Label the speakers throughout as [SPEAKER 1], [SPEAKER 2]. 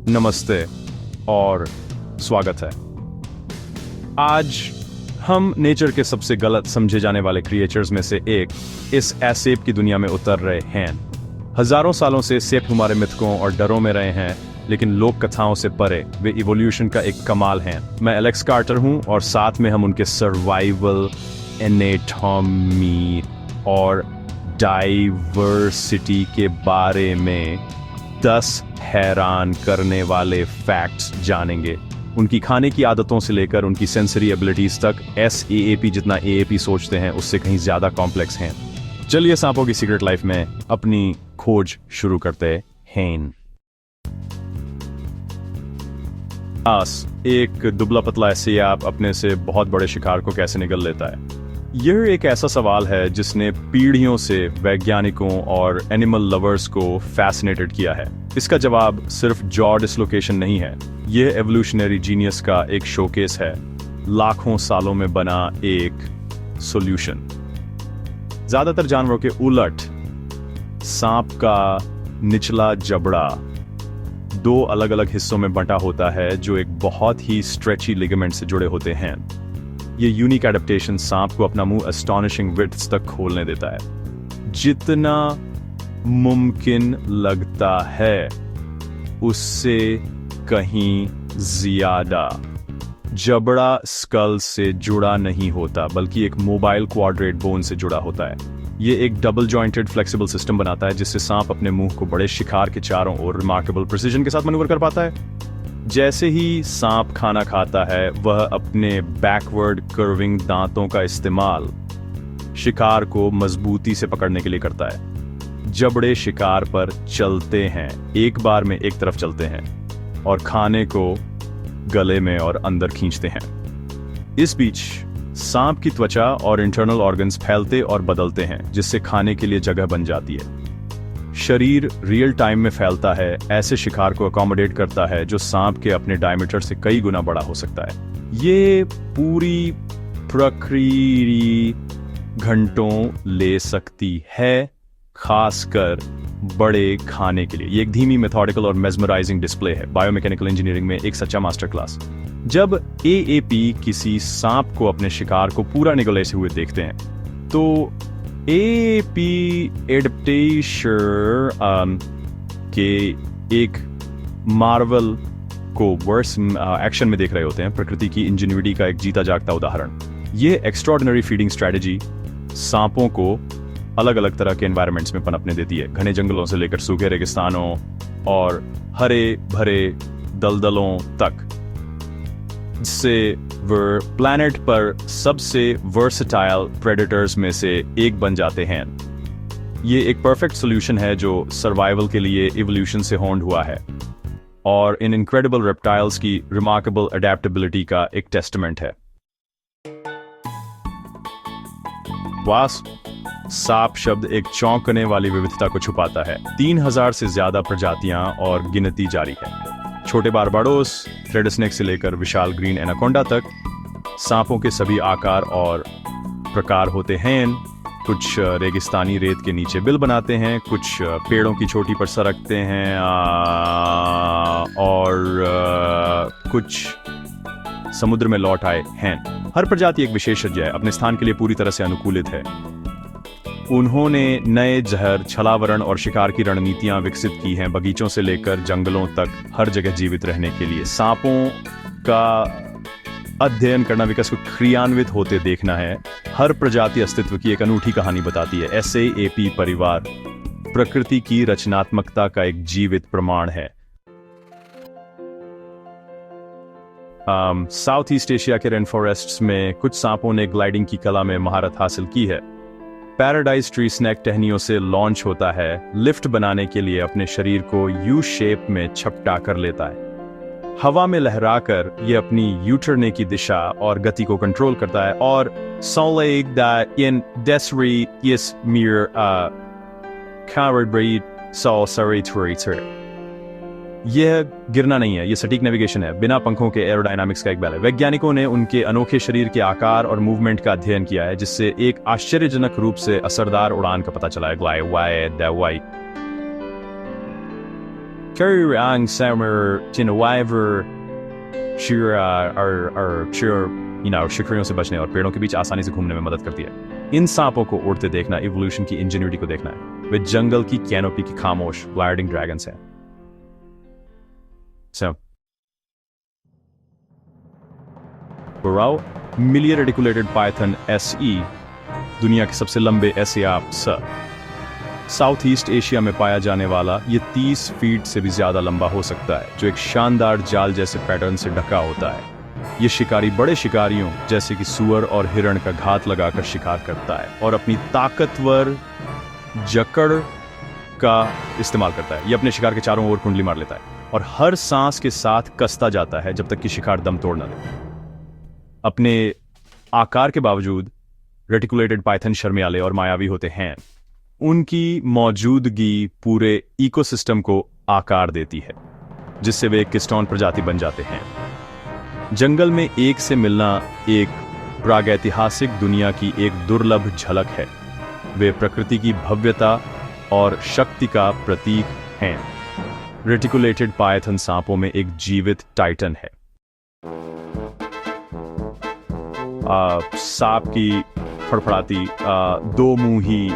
[SPEAKER 1] नमस्ते और स्वागत है। आज हम नेचर के सबसे गलत समझे जाने वाले क्रिएचर्स में से एक इस एसेप की दुनिया में उतर रहे हैं। हजारों सालों से सेप हमारे मिथकों और डरों में रहे हैं, लेकिन लोक कथाओं से परे वे इवोल्यूशन का एक कमाल हैं। मैं एलेक्स कार्टर हूं और साथ में हम उनके सर्वाइवल, एनाटॉमी और डाइवर्सिटी के बारे में 10 हैरान करने वाले फैक्ट्स जानेंगे। उनकी खाने की आदतों से लेकर उनकी सेंसरी एबिलिटीज तक SAAP जितना AAP सोचते हैं उससे कहीं ज्यादा कॉम्प्लेक्स हैं। चलिए सांपों की सीक्रेट लाइफ में अपनी खोज शुरू करते हैं। एक दुबला पतला SAAP अपने से बहुत बड़े शिकार को कैसे निगल लेता है? यह एक ऐसा सवाल है जिसने पीढ़ियों से वैज्ञानिकों और एनिमल लवर्स को फैसिनेटेड किया है। इसका जवाब सिर्फ जॉ डिसलोकेशन नहीं है, यह एवोल्यूशनरी जीनियस का एक शोकेस है, लाखों सालों में बना एक सॉल्यूशन। ज्यादातर जानवरों के उलट सांप का निचला जबड़ा 2 अलग अलग हिस्सों में बंटा होता है जो एक बहुत ही स्ट्रेची लिगामेंट से जुड़े होते हैं। ये यूनिक एडेप्टेशन सांप को अपना मुंह एस्टॉनिशिंग विड्थ्स तक खोलने देता है। जितना मुमकिन लगता है उससे कहीं ज्यादा। जबड़ा स्कल से जुड़ा नहीं होता बल्कि एक मोबाइल क्वाड्रेट बोन से जुड़ा होता है। ये एक डबल जॉइंटेड फ्लेक्सिबल सिस्टम बनाता है जिससे सांप अपने मुंह को बड़े शिकार के चारों ओर रिमार्केबल प्रिसीजन के साथ मैन्यूवर कर पाता है। जैसे ही सांप खाना खाता है वह अपने बैकवर्ड कर्विंग दांतों का इस्तेमाल शिकार को मजबूती से पकड़ने के लिए करता है। जबड़े शिकार पर चलते हैं, एक बार में एक तरफ चलते हैं और खाने को गले में और अंदर खींचते हैं। इस बीच सांप की त्वचा और इंटरनल ऑर्गन्स फैलते और बदलते हैं जिससे खाने के लिए जगह बन जाती है। शरीर रियल टाइम में फैलता है, ऐसे शिकार को अकोमोडेट करता है जो सांप के अपने डायमीटर से कई गुना बड़ा हो सकता है। ये पूरी प्रक्रिया घंटों ले सकती है, खासकर बड़े खाने के लिए। ये एक धीमी, मेथोडिकल और मेस्मराइजिंग डिस्प्ले है, बायोमैकेनिकल इंजीनियरिंग में एक सच्चा मास्टर क्लास। जब AAP किसी सांप को अपने शिकार को पूरा निगलते हुए देखते हैं तो AAP एडेप्टेशन के एक मार्वल को वर्स एक्शन में देख रहे होते हैं, प्रकृति की इंजेन्युइटी का एक जीता जागता उदाहरण। ये एक्स्ट्राऑर्डिनरी फीडिंग स्ट्रेटजी सांपों को अलग अलग तरह के एनवायरनमेंट्स में पनपने देती है, घने जंगलों से लेकर सूखे रेगिस्तानों और हरे भरे दलदलों तक, जिससे वह प्लैनेट पर सबसे वर्सेटाइल प्रेडेटर्स में से एक बन जाते हैं। ये एक परफेक्ट सॉल्यूशन है जो सर्वाइवल के लिए इवोल्यूशन से होंड हुआ है और इन इनक्रेडिबल रेप्टाइल्स की रिमार्केबल अडेप्टेबिलिटी का एक टेस्टमेंट है। सांप शब्द एक चौंकने वाली विविधता को छुपाता है। 3000 से ज्यादा प्रजातियां और गिनती जारी है। छोटे बारबाडोस, रेड स्नेक से लेकर विशाल ग्रीन एनाकोंडा तक सांपों के सभी आकार और प्रकार होते हैं। कुछ रेगिस्तानी रेत के नीचे बिल बनाते हैं, कुछ पेड़ों की चोटी पर सरकते हैं और कुछ समुद्र में लौट आए हैं। हर प्रजाति एक विशेषज्ञ है, अपने स्थान के लिए पूरी तरह से अनुकूलित है। उन्होंने नए जहर, छलावरण और शिकार की रणनीतियां विकसित की हैं, बगीचों से लेकर जंगलों तक हर जगह जीवित रहने के लिए। सांपों का अध्ययन करना, विकास को क्रियान्वित होते देखना है। हर प्रजाति अस्तित्व की एक अनूठी कहानी बताती है। SAAP परिवार प्रकृति की रचनात्मकता का एक जीवित प्रमाण है। साउथ ईस्ट एशिया के रेन फॉरेस्ट्स में कुछ सांपों ने ग्लाइडिंग की कला में महारत हासिल की है। पैराडाइज ट्री स्नेक टहनियों से लॉन्च होता है, लिफ्ट बनाने के लिए अपने शरीर को यू शेप में छपटा कर लेता है। हवा में लहराकर ये अपनी यूटर्ने की दिशा और गति को कंट्रोल करता है और सोलेग द इन डेसरी इस मिर कावर्ड सो सरी। यह गिरना नहीं है, यह सटीक नेविगेशन है, बिना पंखों के एरोडायनामिक्स का एक बैल है। वैज्ञानिकों ने उनके अनोखे शरीर के आकार और मूवमेंट का अध्ययन किया है जिससे एक आश्चर्यजनक रूप से असरदार उड़ान का पता चला है। Ang Summer Chinawaiver शिकारियों से बचने और पेड़ों के बीच आसानी से घूमने में मदद करती है। इन सांपों को उड़ते देखना इवोल्यूशन की इंजीनियरिटी को देखना है। वे जंगल की कैनोपी की खामोश ग्लाइडिंग ड्रैगन्स हैं। So, Burrell, मिलिए रेडिकुलेटेड पाइथन SE दुनिया के सबसे लंबे ऐसे आप साउथ ईस्ट एशिया में पाया जाने वाला ये 30 फीट से भी ज्यादा लंबा हो सकता है, जो एक शानदार जाल जैसे पैटर्न से ढका होता है। ये शिकारी बड़े शिकारियों जैसे कि सुअर और हिरण का घात लगाकर शिकार करता है और अपनी ताकतवर जकड़ का इस्तेमाल करता है। ये अपने शिकार के चारों ओर कुंडली मार लेता है और हर सांस के साथ कसता जाता है जब तक कि शिकार दम तोड़ न दे। अपने आकार के बावजूद रेटिकुलेटेड पाइथन शर्मियाले और मायावी होते हैं। उनकी मौजूदगी पूरे इकोसिस्टम को आकार देती है, जिससे वे एक किस्टोन प्रजाति बन जाते हैं। जंगल में एक से मिलना एक प्रागैतिहासिक दुनिया की एक दुर्लभ झलक है। वे प्रकृति की भव्यता और शक्ति का प्रतीक हैं। रेटिकुलेटेड पाइथन सांपों में एक जीवित टाइटन है। सांप की फड़फड़ाती दो मुंही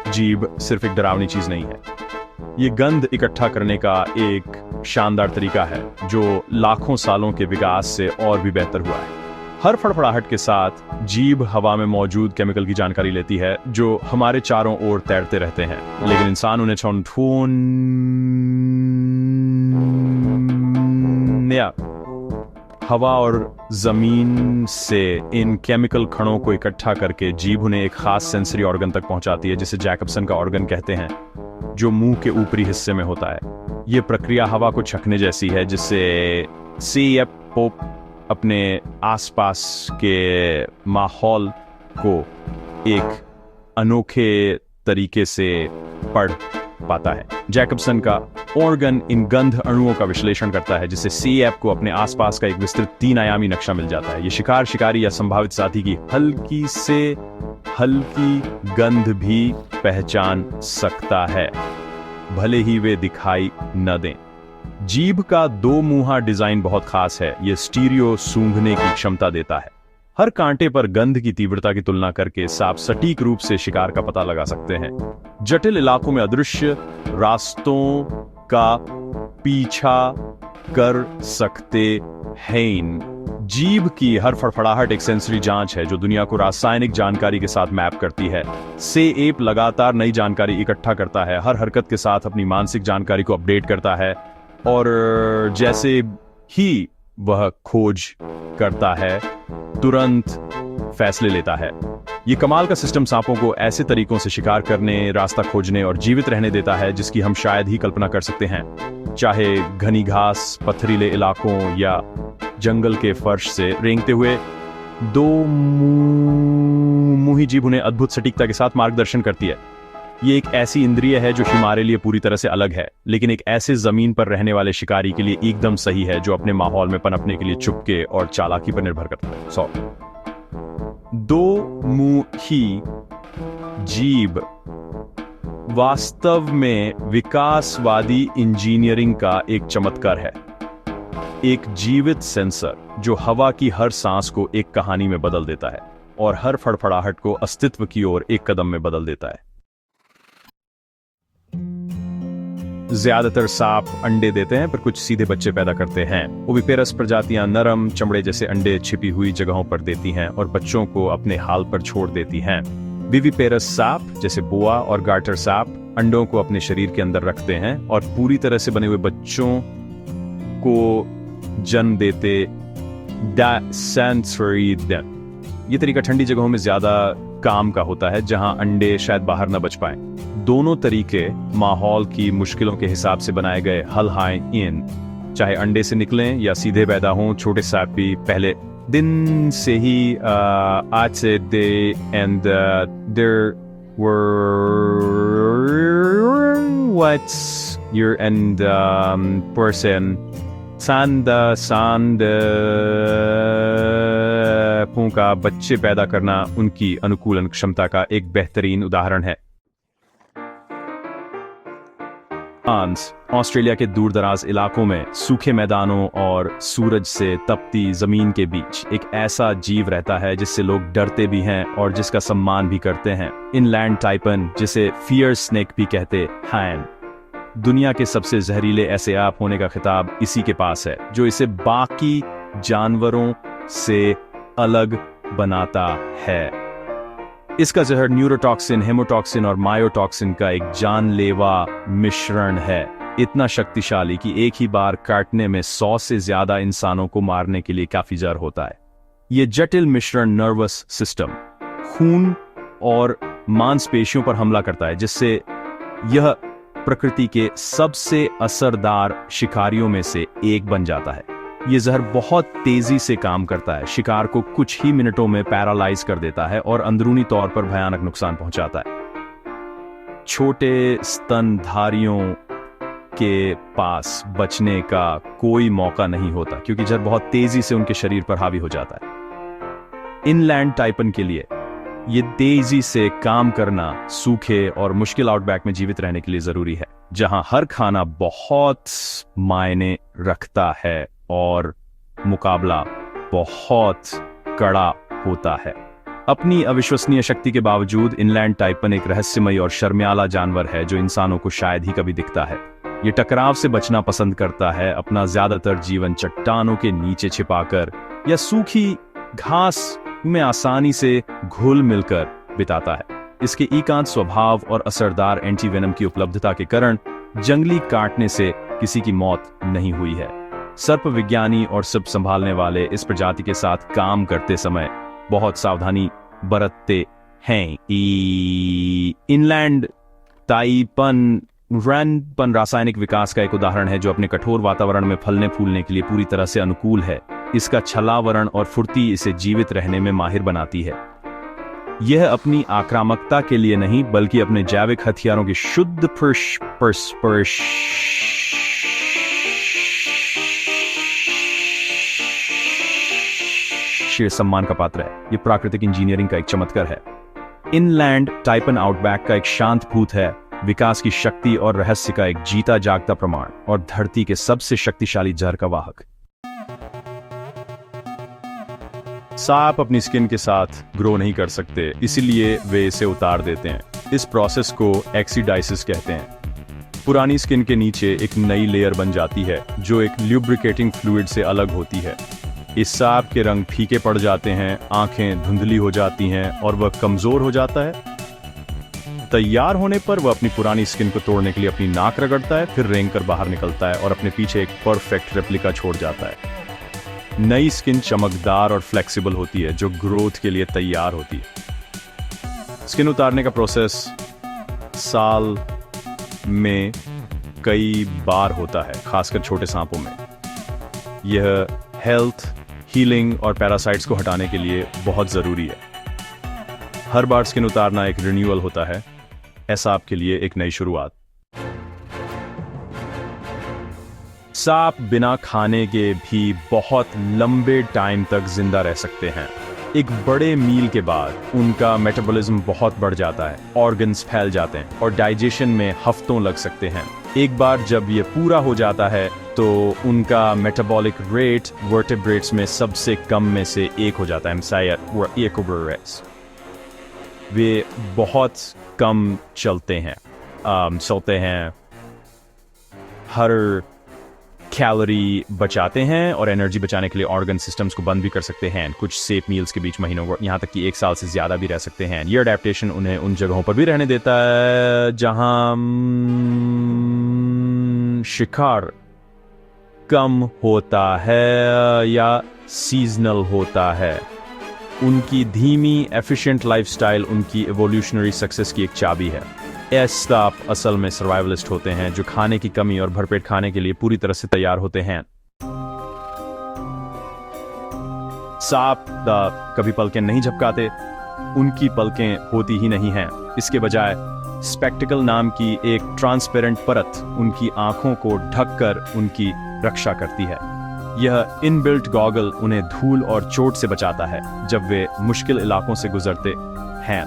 [SPEAKER 1] जीभ सिर्फ एक डरावनी चीज नहीं है, ये गंध इकट्ठा करने का एक शानदार तरीका है जो लाखों सालों के विकास से और भी बेहतर हुआ है। हर फड़फड़ाहट के साथ जीभ हवा में मौजूद केमिकल की जानकारी लेती है जो हमारे चारों ओर तैरते रहते हैं, लेकिन इंसान उन्हें हवा और जमीन से इन केमिकल कणों को इकट्ठा करके जीभ उन्हें एक खास सेंसरी ऑर्गन तक पहुंचाती है, जिसे जैकबसन का ऑर्गन कहते हैं, जो मुंह के ऊपरी हिस्से में होता है। यह प्रक्रिया हवा को छकने जैसी है, जिससे सीएफ पोप अपने आसपास के माहौल को एक अनोखे तरीके से पढ़ पाता है। जैकबसन का ऑर्गन इन गंध अणुओं का विश्लेषण करता है, जिससे सीएफ को अपने आसपास का एक विस्तृत 3 आयामी नक्शा मिल जाता है। ये शिकार, शिकारी या संभावित साथी की हल्की से हल्की गंध भी पहचान सकता है, भले ही वे दिखाई न दें। जीभ का 2 मुंहा डिजाइन बहुत खास है। यह स्टीरियो सूंघने की क्षमता देता है। हर कांटे पर गंध की तीव्रता की तुलना करके सांप सटीक रूप से शिकार का पता लगा सकते हैं। जटिल इलाकों में अदृश्य रास्तों का पीछा कर सकते हैं। जीभ की हर फड़फड़ाहट एक सेंसरी जांच है जो दुनिया को रासायनिक जानकारी के साथ मैप करती है। सेएप लगातार नई जानकारी इकट्ठा करता है, हर हरकत के साथ अपनी मानसिक जानकारी को अपडेट करता है और जैसे ही वह खोज करता है तुरंत फैसले लेता है। ये कमाल का सिस्टम सांपों को ऐसे तरीकों से शिकार करने, रास्ता खोजने और जीवित रहने देता है जिसकी हम शायद ही कल्पना कर सकते हैं, चाहे घनी घास, पथरीले इलाकों या जंगल के फर्श से रेंगते हुए। 2 मुंही जीभ उन्हें अद्भुत सटीकता के साथ मार्गदर्शन करती है। ये एक ऐसी इंद्रिय है जो हमारे लिए पूरी तरह से अलग है, लेकिन एक ऐसे जमीन पर रहने वाले शिकारी के लिए एकदम सही है जो अपने माहौल में पनपने के लिए चुपके और चालाकी पर निर्भर करता है। 2 मुंही जीभ वास्तव में विकासवादी इंजीनियरिंग का एक चमत्कार है। एक जीवित सेंसर जो हवा की हर सांस को एक कहानी में बदल देता है और हर फड़फड़ाहट को अस्तित्व की ओर एक कदम में बदल देता है। ज्यादातर सांप अंडे देते हैं, पर कुछ सीधे बच्चे पैदा करते हैं। ओविपेरस प्रजातियां नरम चमड़े जैसे अंडे छिपी हुई जगहों पर देती हैं और बच्चों को अपने हाल पर छोड़ देती हैं। विविपेरस सांप जैसे बोआ और गार्टर सांप अंडों को अपने शरीर के अंदर रखते हैं और पूरी तरह से बने हुए बच्चों को जन्म देते। ये तरीका ठंडी जगहों में ज्यादा काम का होता है, जहां अंडे शायद बाहर न बच पाएं। दोनों तरीके माहौल की मुश्किलों के हिसाब से बनाए गए हल हाय इन, चाहे अंडे से निकलें या सीधे पैदा हों। छोटे सांप भी पहले दिन से ही आज से they and there were what's your and person सांद का बच्चे पैदा करना उनकी अनुकूलन क्षमता का एक बेहतरीन उदाहरण है। प्रांस ऑस्ट्रेलिया के दूरदराज इलाकों में सूखे मैदानों और सूरज से तपती जमीन के बीच एक ऐसा जीव रहता है जिससे लोग डरते भी हैं और जिसका सम्मान भी करते हैं। इनलैंड टाइपन, जिसे फियर्स स्नेक भी कहते हैं, दुनिया के सबसे जहरीले ऐसे आप होने का खिताब इसी के पास है, जो इसे बाकी जानवरों से अलग बनाता है। इसका जहर न्यूरोटॉक्सिन, हेमोटॉक्सिन और मायोटॉक्सिन का एक जानलेवा मिश्रण है, इतना शक्तिशाली कि एक ही बार काटने में 100 से ज्यादा इंसानों को मारने के लिए काफी जहर होता है। ये जटिल मिश्रण नर्वस सिस्टम, खून और मांसपेशियों पर हमला करता है, जिससे यह प्रकृति के सबसे असरदार शिकारियों में से एक बन जाता है। ये जहर बहुत तेजी से काम करता है, शिकार को कुछ ही मिनटों में पैरालाइज कर देता है और अंदरूनी तौर पर भयानक नुकसान पहुंचाता है। छोटे स्तनधारियों के पास बचने का कोई मौका नहीं होता, क्योंकि जहर बहुत तेजी से उनके शरीर पर हावी हो जाता है। इनलैंड टाइपन के लिए ये तेजी से काम करना सूखे और मुश्किल आउटबैक में जीवित रहने के लिए जरूरी है, जहां हर खाना बहुत मायने रखता है और मुकाबला बहुत कड़ा होता है। अपनी अविश्वसनीय शक्ति के बावजूद इनलैंड टाइपन एक रहस्यमयी और शर्मियाला जानवर है जो इंसानों को शायद ही कभी दिखता है। ये टकराव से बचना पसंद करता है, अपना ज्यादातर जीवन चट्टानों के नीचे छिपाकर या सूखी घास में आसानी से घुल मिलकर बिताता है। इसके एकांत स्वभाव और असरदार एंटीवेनम की उपलब्धता के कारण जंगली काटने से किसी की मौत नहीं हुई है। सर्प विज्ञानी और सर्प संभालने वाले इस प्रजाति के साथ काम करते समय बहुत सावधानी बरतते हैं। इनलैंड टाइपन रासायनिक विकास का एक उदाहरण है जो अपने कठोर वातावरण में फलने फूलने के लिए पूरी तरह से अनुकूल है। इसका छलावरण और फुर्ती इसे जीवित रहने में माहिर बनाती है। यह अपनी आक्रामकता के लिए नहीं, बल्कि अपने जैविक हथियारों की शुद्ध सम्मान का पात्र है। यह प्राकृतिक इंजीनियरिंग का एक चमत्कार है। इनलैंड टाइपन आउटबैक का एक शांत भूत है, विकास की शक्ति और रहस्य का एक जीता जागता प्रमाण, और धरती के सबसे शक्तिशाली जहर का वाहक। सांप अपनी स्किन के साथ ग्रो नहीं कर सकते, इसीलिए वे इसे उतार देते हैं। इस प्रोसेस को एक्सीडाइसिस कहते हैं। पुरानी स्किन के नीचे एक नई लेयर बन जाती है जो एक ल्यूब्रिकेटिंग फ्लूइड से अलग होती है। इस सांप के रंग फीके पड़ जाते हैं, आंखें धुंधली हो जाती हैं और वह कमजोर हो जाता है। तैयार होने पर वह अपनी पुरानी स्किन को तोड़ने के लिए अपनी नाक रगड़ता है, फिर रेंग कर बाहर निकलता है और अपने पीछे एक परफेक्ट रेप्लिका छोड़ जाता है। नई स्किन चमकदार और फ्लेक्सिबल होती है, जो ग्रोथ के लिए तैयार होती है। स्किन उतारने का प्रोसेस साल में कई बार होता है, खासकर छोटे सांपों में। यह हेल्थ, हीलिंग और पैरासाइट्स को हटाने के लिए बहुत जरूरी है। हर बार स्किन उतारना एक रिन्यूअल होता है, ऐसा आपके लिए एक नई शुरुआत। सांप बिना खाने के भी बहुत लंबे टाइम तक जिंदा रह सकते हैं। एक बड़े मील के बाद उनका मेटाबॉलिज्म बहुत बढ़ जाता है, ऑर्गन्स फैल जाते हैं और डाइजेशन में हफ्तों लग सकते हैं। एक बार जब ये पूरा हो जाता है तो उनका मेटाबॉलिक रेट वर्टेब्रेट्स में सबसे कम में से एक हो जाता है। वे बहुत कम चलते हैं, हर कैलोरी बचाते हैं और एनर्जी बचाने के लिए ऑर्गन सिस्टम्स को बंद भी कर सकते हैं। कुछ सेफ मील्स के बीच महीनों, यहाँ तक कि 1 साल से ज्यादा भी रह सकते हैं। ये अडेप्टेशन उन्हें उन जगहों पर भी रहने देता है जहां शिकार कम होता है या सीजनल होता है। उनकी धीमी एफिशिएंट लाइफस्टाइल उनकी एवोल्यूशनरी सक्सेस की एक चाबी है। सांप असल में सर्वाइवलिस्ट होते हैं जो खाने की कमी और भरपेट खाने के लिए पूरी तरह से तैयार होते हैं। सांप कभी पलकें नहीं झपकाते, उनकी पलकें होती ही नहीं हैं। इसके बजाय स्पेक्टिकल नाम की एक ट्रांसपेरेंट परत उनकी आंखों को ढककर उनकी रक्षा करती है। यह इनबिल्ट गॉगल उन्हें धूल और चोट से बचाता है जब वे मुश्किल इलाकों से गुजरते हैं।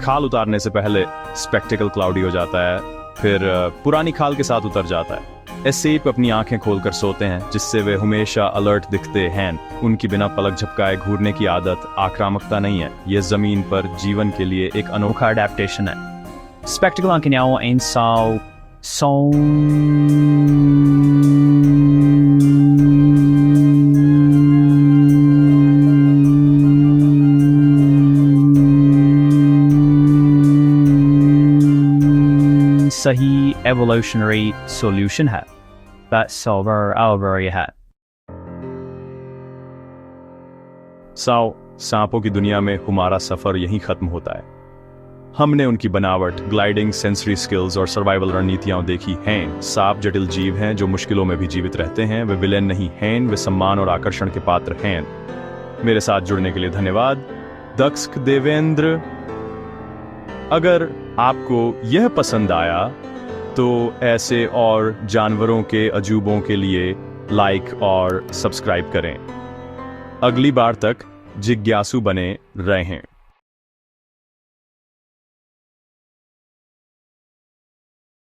[SPEAKER 1] खाल उतारने से पहले स्पेक्टिकल क्लाउडी हो जाता है फिर पुरानी खाल के साथ उतर जाता है। एस्केप अपनी आंखें खोलकर सोते हैं, जिससे वे हमेशा अलर्ट दिखते हैं। उनकी बिना पलक झपकाए घूरने की आदत आक्रामकता नहीं है, ये जमीन पर जीवन के लिए एक अनोखा अडेप्टेशन है।
[SPEAKER 2] Spectacle ang kanyang ein sao song सही evolutionary solution है that solver alvery है।
[SPEAKER 1] सांपों की दुनिया में हमारा सफर यहीं खत्म होता है। हमने उनकी बनावट, ग्लाइडिंग, सेंसरी स्किल्स और सर्वाइवल रणनीतियां देखी हैं। सांप जटिल जीव हैं जो मुश्किलों में भी जीवित रहते हैं। वे विलेन नहीं हैं, वे सम्मान और आकर्षण के पात्र हैं। मेरे साथ जुड़ने के लिए धन्यवाद, दक्ष देवेंद्र। अगर आपको यह पसंद आया तो ऐसे और जानवरों के अजूबों के लिए लाइक और सब्सक्राइब करें। अगली बार तक जिज्ञासु बने रहें।